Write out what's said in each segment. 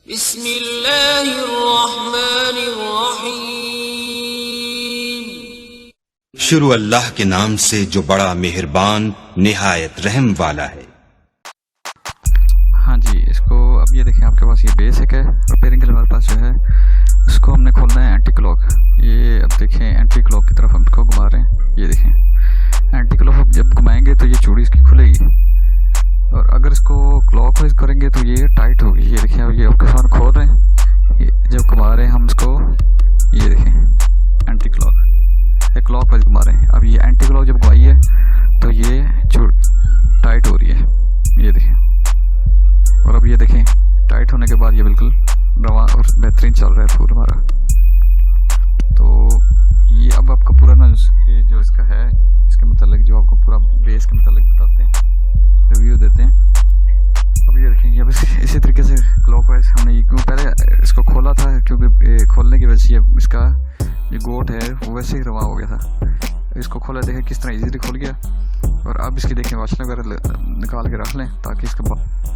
बिस्मिल्लाहिर्रहमानिर्रहीम। शुरू अल्लाह के नाम से जो बड़ा मेहरबान निहायत रहम वाला है। हाँ जी, इसको अब ये देखें, आपके पास ये बेसिक है रिपेयरिंग के लिए हमारे पास जो है इसको हमने खोलना है एंटी क्लॉक। ये अब देखें एंटी क्लॉक की तरफ हम इसको घुमा रहे हैं। ये देखें एंटी क्लॉक जब घुमाएंगे तो ये चूड़ी इसकी खुलेगी, और अगर इसको क्लॉक वाइज करेंगे तो ये टाइट होगी। ये देखें, अब ये आपके सामने खोल रहे हैं, जब घुमा रहे हैं हम इसको, ये देखें एंटी क्लॉक, ये क्लॉक वाइज घुमा रहे हैं। अब ये एंटी क्लॉक जब घुमाई है तो ये टाइट हो रही है, ये देखें। और अब ये देखें टाइट होने के बाद ये बिल्कुल रवा और बेहतरीन चल रहा है फूल हमारा। तो ये अब आपका पूरा ना जो इसका है, इसके मतलब जो आपको पूरा बेस के मतलब बताते हैं, रिव्यू देते हैं। अब ये देखें, अब इसी तरीके से क्लॉकवाइज हमने ये क्यों पहले इसको खोला था, क्योंकि खोलने की वजह से इसका ये गोट है वो वैसे ही रवा हो गया था। इसको खोला, देखें किस तरह इजीली खुल गया। और अब इसकी देखें वाशर वगैरह निकाल के रख लें, ताकि इसके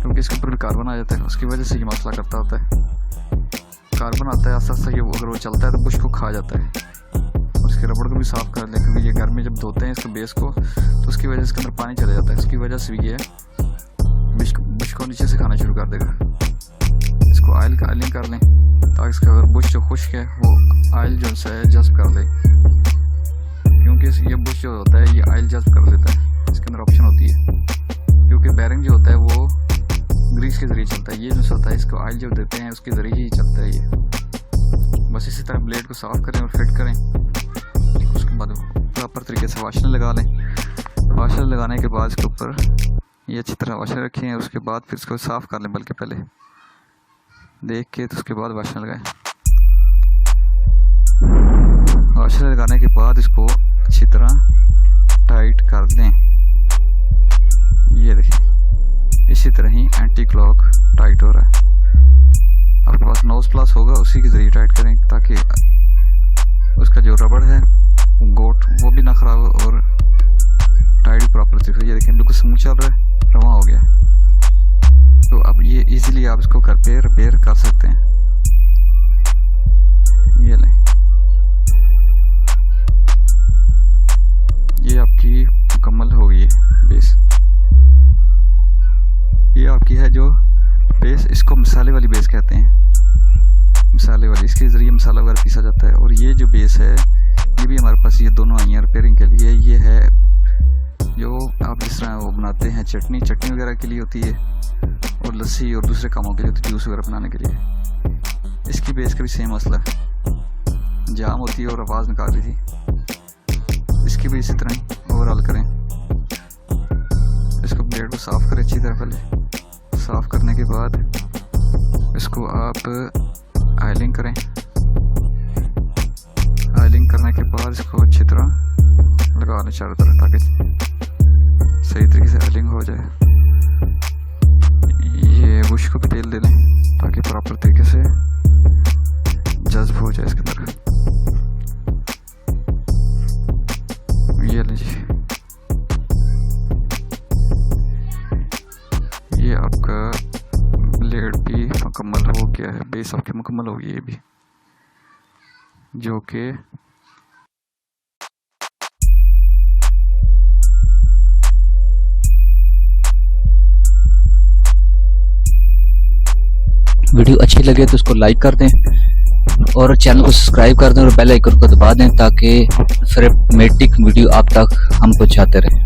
क्योंकि इसके ऊपर भी कार्बन आ जाता है, उसकी वजह से ये मसला करता होता है। कार्बन आता है आस्ता आस्ता, ये अगर वो चलता है तो बुश को खा जाता है। और इसके रबड़ को भी साफ़ कर लें, क्योंकि ये घर में जब धोते हैं इसके बेस को तो उसकी वजह से इसके अंदर पानी चला जाता है। इसकी वजह से भी ये बुश को नीचे से खाना शुरू कर देगा। इसको आयलिंग कर लें, ताकि इसका अगर बुश जो खुश्क है वो आयल जो है जज्ब कर ले, क्योंकि ये बुश जो होता है ये आयल जज्ब कर लेता है। इसके अंदर ऑप्शन होती है, क्योंकि बैरिंग जो होता है वो ग्रीस के ज़रिए चलता है, ये जो होता है इसको ऑयल जब देते हैं उसके ज़रिए ही चलता है ये। बस इसी तरह ब्लेड को साफ़ करें और फिट करें, उसके बाद प्रॉपर तरीके से वाशर लगा लें। वाशर लगाने के बाद इसके ऊपर ये अच्छी तरह वाशर रखें, उसके बाद फिर इसको साफ़ कर लें, बल्कि पहले देख के तो उसके बाद वाशर लगाएं। वाशर लगाने के बाद इसको अच्छी तरह टाइट कर दें। ये देखिए इसी तरह ही एंटी क्लॉक टाइट हो रहा है। आपके पास नोज प्लस होगा, उसी के ज़रिए टाइट करें, ताकि उसका जो रबड़ है गोट वो भी ना ख़राब हो और टाइट प्रॉपर तरीके से। ये देखें बिल्कुल स्मूथ चल रहा है, रवा हो गया। तो अब ये इजीली आप इसको घर पे रिपेयर कर सकते हैं। ये लें, ये आपकी मुकम्मल हो गई है बेस। ये आपकी है जो बेस, इसको मसाले वाली बेस कहते हैं, मसाले वाली, इसके ज़रिए मसाला वगैरह पीसा जाता है। और ये जो बेस है ये भी हमारे पास ये दोनों आई हैं रिपेयरिंग के लिए। ये है जो आप जिस तरह वो बनाते हैं चटनी वगैरह के लिए होती है, और लस्सी और दूसरे कामों के लिए होती है, जूस वगैरह बनाने के लिए। इसकी बेस का भी सेम मसला है, जाम होती है और आवाज़ निकाल रही थी। इसकी भी इसी तरह ही ओवरऑल करें। इसको ब्लेड को साफ़ करें अच्छी तरह। पहले साफ़ करने के बाद इसको आप आयलिंग करें। आयलिंग करने के बाद इसको अच्छी तरह लगा लें चारों तरफ, ताकि सही तरीके से आयलिंग हो जाए। ये बुश को भी तेल दे लें, ताकि प्रॉपर तरीके से जज्ब हो जाए इसके अंदर। ये लीजिए, ये आपका ब्लेड भी मुकम्मल हो गया है, बेस आपकी मुकम्मल हो गई है भी, जो कि वीडियो अच्छी लगे तो उसको लाइक कर दें और चैनल को सब्सक्राइब कर दें और बेल आइकन को दबा दें, ताकि फिर ऑटोमेटिक वीडियो आप तक हम पहुंचाते रहें।